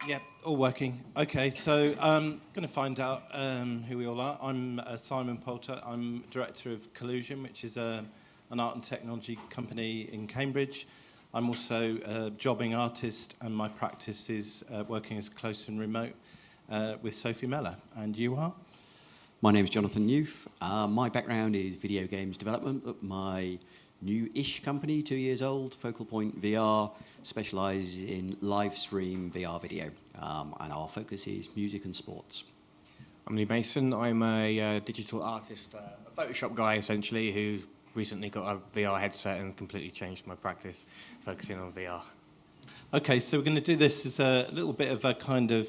Yeah, all working. Okay, so I'm going to find out who we all are. I'm Simon Poulter. I'm director of Collusion, which is an art and technology company in Cambridge. I'm also a jobbing artist, and my practice is working as close and remote with Sophie Mellor. And you are? My name is Jonathan Newth. My background is video games development, but my new-ish company, 2 years old, Focal Point VR, specialises in live stream VR video, and our focus is music and sports. I'm Lee Mason. I'm a digital artist, a Photoshop guy essentially, who recently got a VR headset and completely changed my practice, focusing on VR. Okay, so we're going to do this as a little bit of a kind of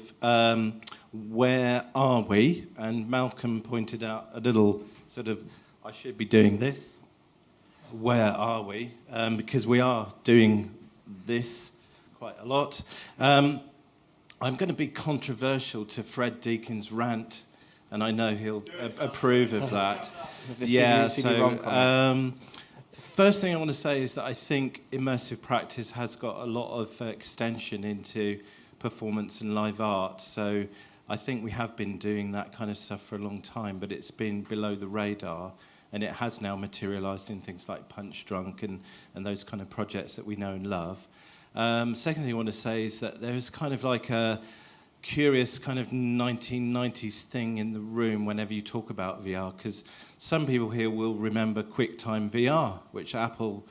where are we? And Malcolm pointed out a little sort of, I should be doing this. Where are we? Because we are doing this quite a lot. I'm going to be controversial to Fred Deakin's rant, and I know he'll approve of that. Yeah, so first thing I want to say is that I think immersive practice has got a lot of extension into performance and live art. So I think we have been doing that kind of stuff for a long time, but it's been below the radar. And it has now materialised in things like Punch Drunk and those kind of projects that we know and love. Second thing I want to say is that there's kind of like a curious kind of 1990s thing in the room whenever you talk about VR, because some people here will remember QuickTime VR, which Apple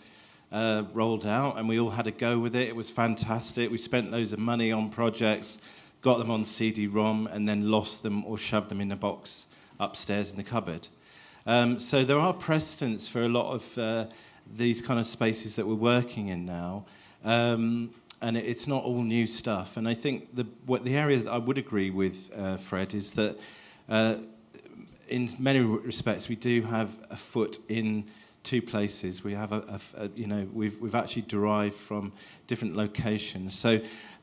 rolled out, and we all had a go with it. It was fantastic. We spent loads of money on projects, got them on CD-ROM, and then lost them or shoved them in a box upstairs in the cupboard. So there are precedents for a lot of these kind of spaces that we're working in now, and it's not all new stuff. And I think the area that I would agree with Fred is that in many respects we do have a foot in two places. We have we've actually derived from different locations. So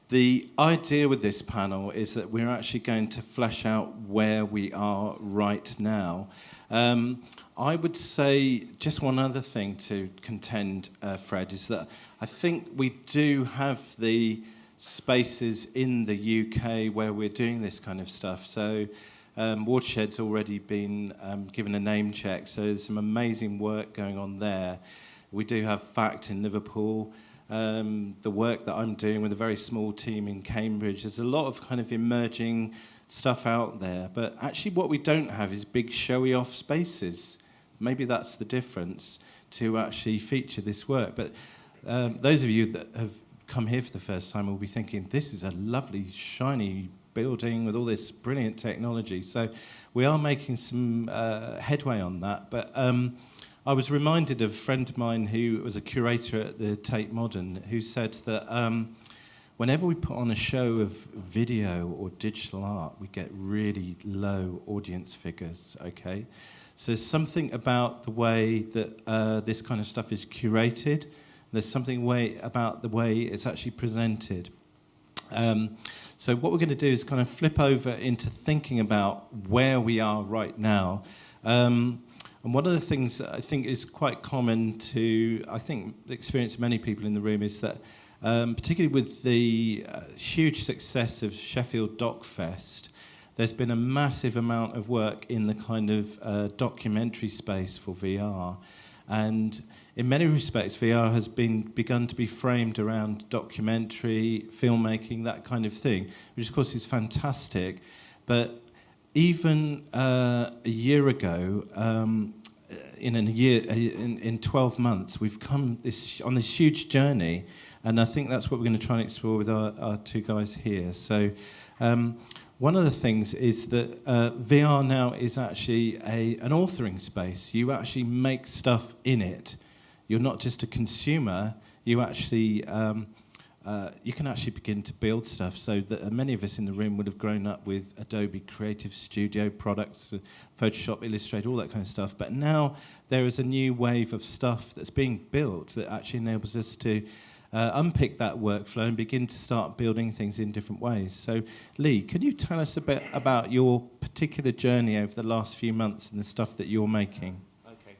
the idea with this panel is that we're actually going to flesh out where we are right now. I would say just one other thing to contend, Fred, is that I think we do have the spaces in the UK where we're doing this kind of stuff. So Watershed's already been given a name check, so there's some amazing work going on there. We do have FACT in Liverpool. The work that I'm doing with a very small team in Cambridge, there's a lot of kind of emerging stuff out there, but actually what we don't have is big showy off spaces. Maybe that's the difference to actually feature this work. But those of you that have come here for the first time will be thinking, this is a lovely, shiny building with all this brilliant technology. So we are making some headway on that. But I was reminded of a friend of mine who was a curator at the Tate Modern, who said that whenever we put on a show of video or digital art, we get really low audience figures, okay? So there's something about the way that this kind of stuff is curated. There's something about the way it's actually presented. So what we're going to do is kind of flip over into thinking about where we are right now. And one of the things that I think is quite common to, I think, the experience of many people in the room is that particularly with the huge success of Sheffield Doc Fest, there's been a massive amount of work in the kind of documentary space for VR. And in many respects, VR has begun to be framed around documentary, filmmaking, that kind of thing, which of course is fantastic. But even a year ago, in 12 months, we've come on this huge journey. And I think that's what we're going to try and explore with our two guys here. So one of the things is that VR now is actually an authoring space. You actually make stuff in it. You're not just a consumer. You actually you can actually begin to build stuff. So that many of us in the room would have grown up with Adobe Creative Studio products, Photoshop, Illustrator, all that kind of stuff. But now there is a new wave of stuff that's being built that actually enables us to unpick that workflow and begin to start building things in different ways. So, Lee, can you tell us a bit about your particular journey over the last few months and the stuff that you're making? Okay,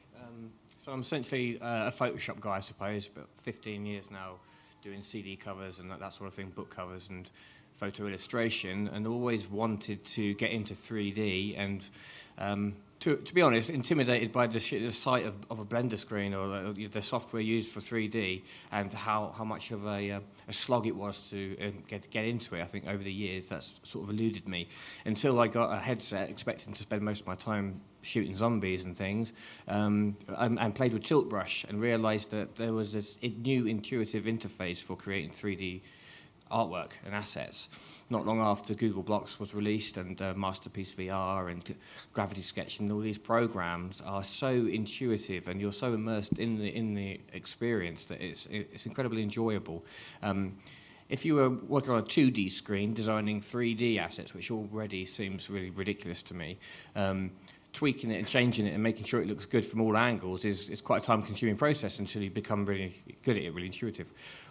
so I'm essentially a Photoshop guy, I suppose, but 15 years now doing CD covers and that sort of thing, book covers, and photo illustration and always wanted to get into 3D and to be honest, intimidated by the sight of a Blender screen or the software used for 3D and how much of a slog it was to get into it. I think over the years that's sort of eluded me until I got a headset expecting to spend most of my time shooting zombies and things and played with tilt brush and realised that there was this new intuitive interface for creating 3D artwork and assets. Not long after Google Blocks was released and Masterpiece VR and Gravity Sketch and all these programs are so intuitive and you're so immersed in the experience that it's incredibly enjoyable. If you were working on a 2D screen designing 3D assets, which already seems really ridiculous to me, tweaking it and changing it and making sure it looks good from all angles is quite a time-consuming process until you become really good at it, really intuitive.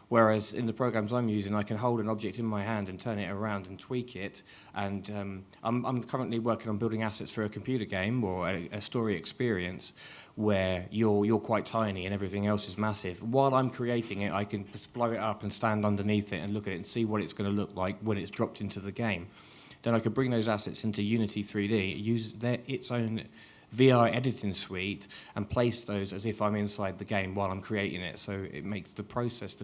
Whereas in the programs I'm using, I can hold an object in my hand and turn it around and tweak it. And I'm currently working on building assets for a computer game or a story experience where you're quite tiny and everything else is massive. While I'm creating it, I can just blow it up and stand underneath it and look at it and see what it's going to look like when it's dropped into the game. Then I could bring those assets into Unity 3D, use its own VR editing suite, and place those as if I'm inside the game while I'm creating it. So it makes the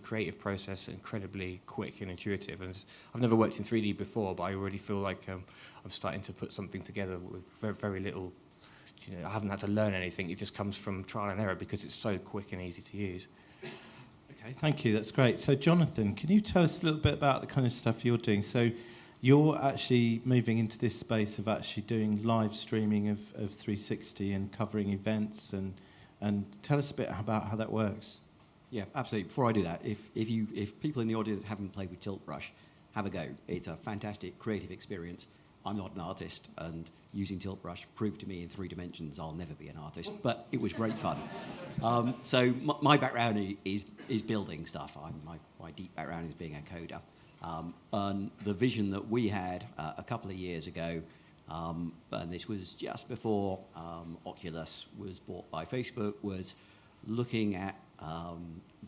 creative process, incredibly quick and intuitive. And I've never worked in 3D before, but I already feel like I'm starting to put something together with very, very little. I haven't had to learn anything. It just comes from trial and error because it's so quick and easy to use. Okay, thank you. That's great. So, Jonathan, can you tell us a little bit about the kind of stuff you're doing? So, you're actually moving into this space of actually doing live streaming of 360 and covering events, and tell us a bit about how that works. Yeah, absolutely. Before I do that, if people in the audience haven't played with Tilt Brush, have a go. It's a fantastic creative experience. I'm not an artist, and using Tilt Brush proved to me in 3 dimensions I'll never be an artist, but it was great fun. So my background is building stuff. My deep background is being a coder. And the vision that we had a couple of years ago, and this was just before Oculus was bought by Facebook, was looking at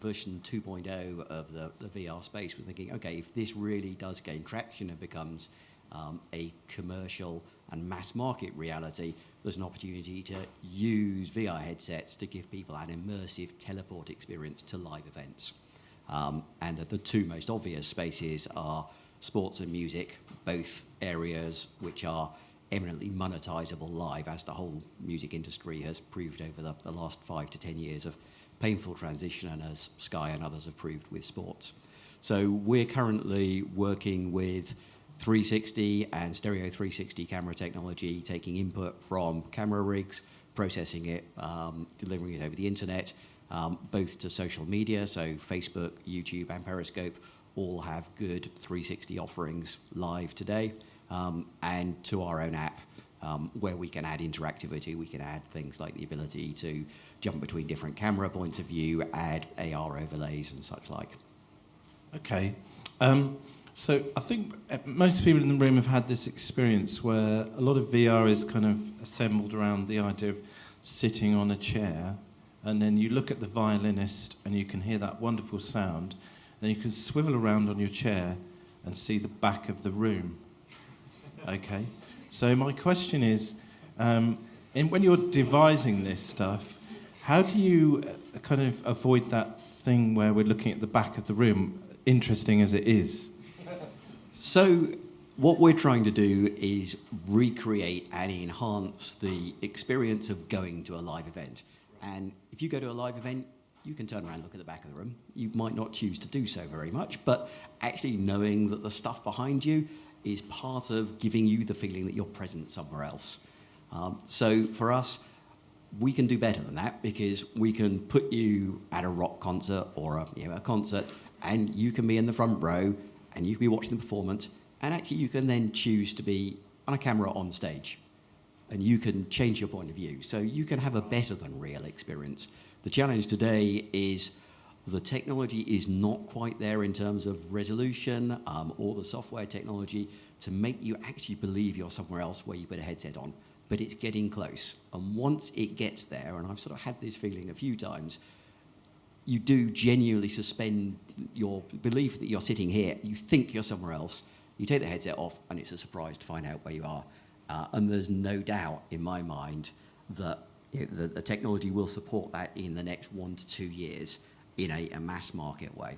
version 2.0 of the VR space. We're thinking, okay, if this really does gain traction and becomes a commercial and mass market reality, there's an opportunity to use VR headsets to give people an immersive teleport experience to live events. And the 2 most obvious spaces are sports and music, both areas which are eminently monetizable live, as the whole music industry has proved over the last 5 to 10 years of painful transition, and as Sky and others have proved with sports. So we're currently working with 360 and stereo 360 camera technology, taking input from camera rigs, processing it, delivering it over the internet, both to social media, so Facebook, YouTube, and Periscope all have good 360 offerings live today, and to our own app, where we can add interactivity. We can add things like the ability to jump between different camera points of view, add AR overlays and such like. Okay. So I think most people in the room have had this experience where a lot of VR is kind of assembled around the idea of sitting on a chair, and then you look at the violinist and you can hear that wonderful sound, and you can swivel around on your chair and see the back of the room. Okay? So my question is, when you're devising this stuff, how do you kind of avoid that thing where we're looking at the back of the room, interesting as it is? So what we're trying to do is recreate and enhance the experience of going to a live event. And if you go to a live event, you can turn around and look at the back of the room. You might not choose to do so very much, but actually knowing that the stuff behind you is part of giving you the feeling that you're present somewhere else. So for us, we can do better than that, because we can put you at a rock concert or a concert, and you can be in the front row and you can be watching the performance, and actually you can then choose to be on a camera on stage, and you can change your point of view. So you can have a better than real experience. The challenge today is the technology is not quite there in terms of resolution or the software technology to make you actually believe you're somewhere else where you put a headset on. But it's getting close. And once it gets there, and I've sort of had this feeling a few times, you do genuinely suspend your belief that you're sitting here. You think you're somewhere else. You take the headset off, and it's a surprise to find out where you are. And there's no doubt in my mind that the technology will support that in the next 1 to 2 years in a mass market way.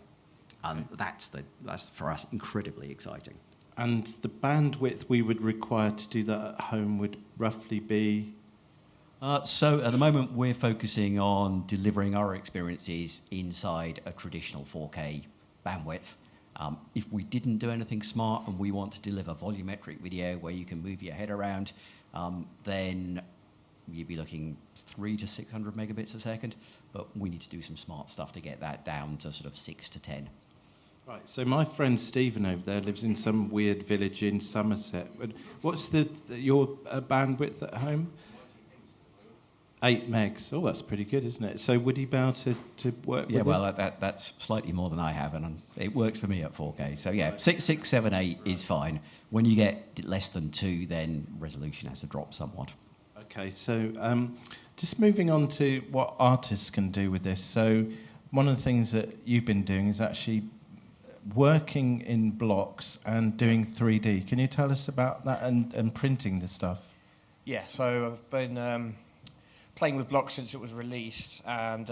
That's for us incredibly exciting. And the bandwidth we would require to do that at home would roughly be? So at the moment, we're focusing on delivering our experiences inside a traditional 4K bandwidth. If we didn't do anything smart and we want to deliver volumetric video where you can move your head around, then you'd be looking 300 to 600 megabits a second. But we need to do some smart stuff to get that down to sort of 6 to 10. Right, so my friend Stephen over there lives in some weird village in Somerset. What's your bandwidth at home? 8 megs. Oh, that's pretty good, isn't it? So would he be able to work with Yeah, well, this? that's slightly more than I have, and it works for me at 4K. So yeah, 6, 7, 8 is fine. When you get less than 2, then resolution has to drop somewhat. Okay, so just moving on to what artists can do with this. So one of the things that you've been doing is actually working in blocks and doing 3D. Can you tell us about that and printing the stuff? Yeah, so I've been playing with blocks since it was released, and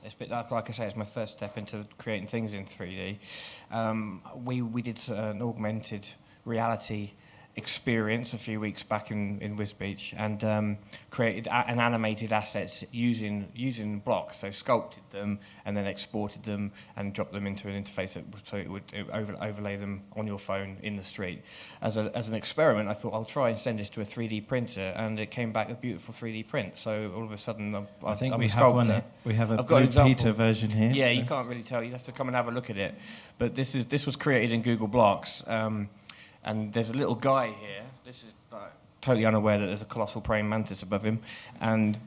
it's been, like I say, it's my first step into creating things in 3D. We did an augmented reality experience a few weeks back in Wisbech, and created an animated assets using blocks. So sculpted them and then exported them and dropped them into an interface so it would overlay them on your phone in the street. As an experiment, I thought I'll try and send this to a 3D printer, and it came back a beautiful 3D print. So all of a sudden, I think I'm we a have sculptor. one. We have a I've got an Blue example. Peter version here. Yeah, you can't really tell. You have to come and have a look at it. But this was created in Google Blocks. And there's a little guy here. This is totally unaware that there's a colossal praying mantis above him. And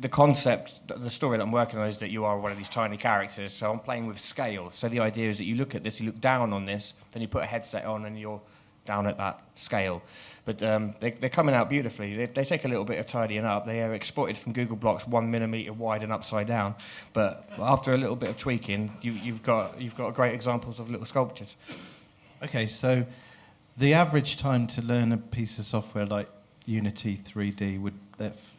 the concept, the story that I'm working on is that you are one of these tiny characters. So I'm playing with scale. So the idea is that you look at this, you look down on this, then you put a headset on and you're down at that scale. But they're coming out beautifully. They take a little bit of tidying up. They are exported from Google Blocks 1 millimeter wide and upside down. But after a little bit of tweaking, you've got great examples of little sculptures. Okay, so the average time to learn a piece of software like Unity 3D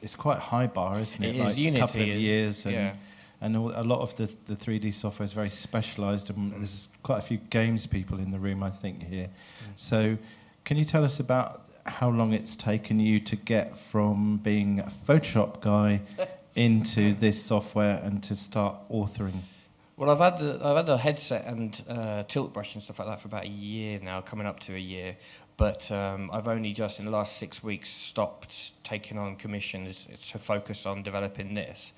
it's quite a high bar, isn't it? It is. Like Unity a couple of is, years, yeah. and a lot of the 3D software is very specialised, and there's quite a few games people in the room, I think, here. So can you tell us about how long it's taken you to get from being a Photoshop guy into this software and to start authoring? Well, I've had a headset and tilt brush and stuff like that for about a year now, coming up to a year. But I've only just in the last 6 weeks stopped taking on commissions to focus on developing this.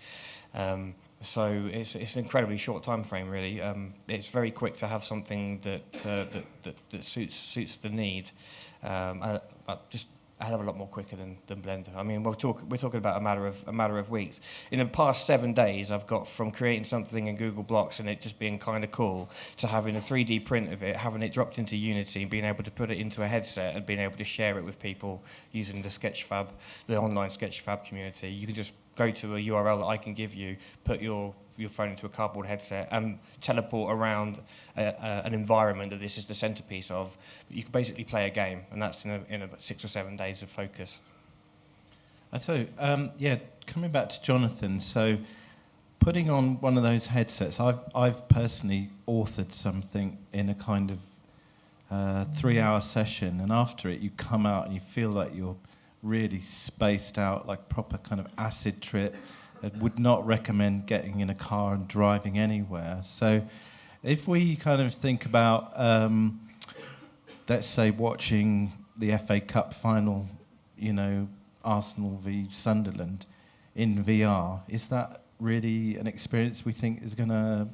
So it's an incredibly short time frame, really. It's very quick to have something that suits the need. Just a hell of a lot more quicker than Blender. I mean, we're talking about a matter of weeks. In the past 7 days, I've got from creating something in Google Blocks and it just being kind of cool to having a 3D print of it, having it dropped into Unity, and being able to put it into a headset and being able to share it with people using the Sketchfab, the online Sketchfab community. You can just go to a URL that I can give you, put your phone into a cardboard headset and teleport around an environment that this is the centerpiece of. You can basically play a game, and that's in about 6 or 7 days of focus. So, coming back to Jonathan, so putting on one of those headsets, I've personally authored something in a kind of 3-hour session, and after it you come out and you feel like you're really spaced out, like proper kind of acid trip. I would not recommend getting in a car and driving anywhere. So if we kind of think about, let's say, watching the FA Cup final, Arsenal v Sunderland in VR, is that really an experience we think is going to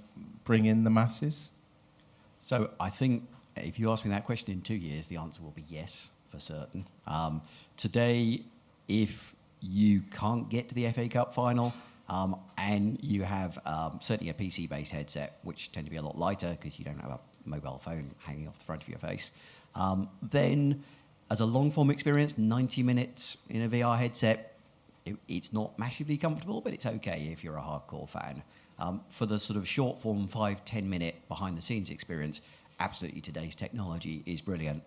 bring in the masses? So I think if you ask me that question in 2 years, the answer will be yes, for certain. Today, if you can't get to the FA Cup final, and you have certainly a PC-based headset, which tend to be a lot lighter because you don't have a mobile phone hanging off the front of your face, then as a long-form experience, 90 minutes in a VR headset, it's not massively comfortable, but it's okay if you're a hardcore fan. For the sort of short-form 5-10 minute behind-the-scenes experience, absolutely today's technology is brilliant.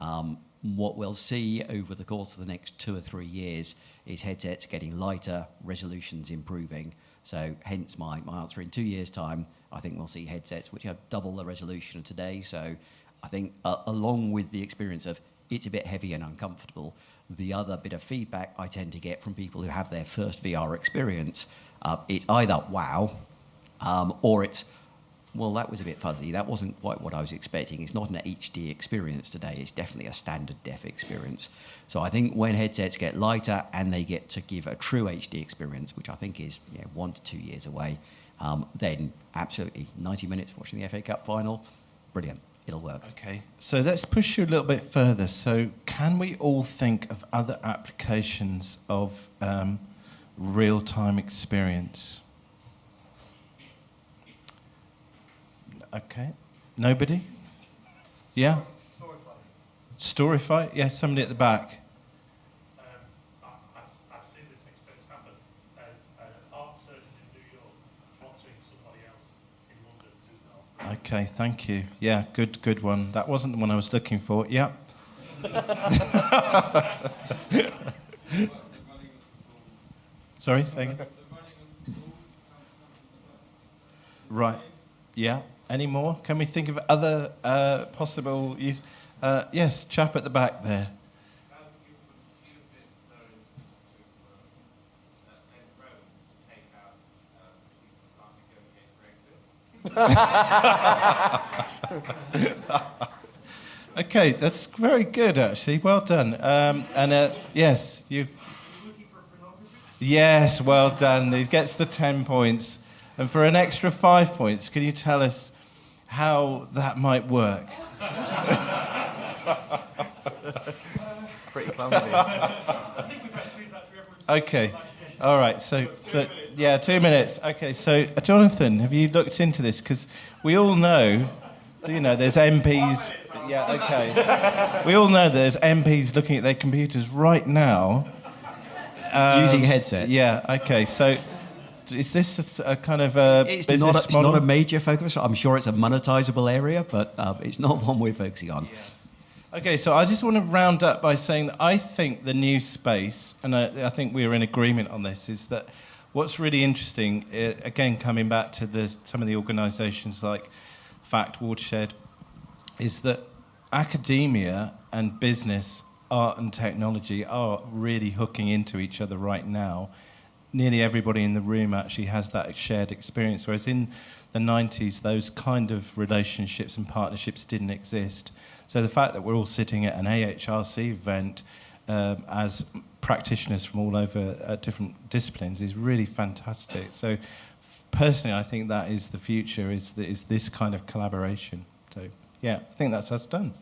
What we'll see over the course of the next 2 or 3 years is headsets getting lighter, resolutions improving. So hence my answer. In 2 years' time, I think we'll see headsets which have double the resolution of today. So I think along with the experience of it's a bit heavy and uncomfortable, the other bit of feedback I tend to get from people who have their first VR experience, it's either wow, or it's, well, that was a bit fuzzy. That wasn't quite what I was expecting. It's not an HD experience today. It's definitely a standard def experience. So I think when headsets get lighter and they get to give a true HD experience, which I think is 1 to 2 years away, then absolutely 90 minutes watching the FA Cup final, brilliant. It'll work. Okay, so let's push you a little bit further. So can we all think of other applications of real-time experience? Okay, nobody? Yeah? Storify? Yes, somebody at the back. I've seen this experience happen. An art surgeon in New York watching somebody else in London do that. Okay, thank you. Yeah, good one. That wasn't the one I was looking for. Yeah. Sorry, say again? Right. Yeah. Any more? Can we think of other possible use? Yes, chap at the back there. Okay, that's very good, actually. Well done. Yes, you. Yes, well done. He gets the 10 points. And for an extra 5 points, can you tell us how that might work? Pretty clumsy. Okay. All right. So yeah, 2 minutes. Okay. So Jonathan, have you looked into this? Because we all know, there's MPs. Yeah. Okay. We all know there's MPs looking at their computers right now, Using headsets. Yeah. Okay. So. Is this a kind of a business model? It's not a major focus. I'm sure it's a monetizable area, but it's not one we're focusing on. Yeah. Okay, so I just want to round up by saying that I think the new space, and I think we're in agreement on this, is that what's really interesting, again, coming back to some of the organisations like FACT, Watershed, is that academia and business, art and technology are really hooking into each other right now. Nearly everybody in the room actually has that shared experience, whereas in the 90s, those kind of relationships and partnerships didn't exist. So the fact that we're all sitting at an AHRC event as practitioners from all over different disciplines is really fantastic. So personally, I think that is the future, is this kind of collaboration. So yeah, I think that's us done.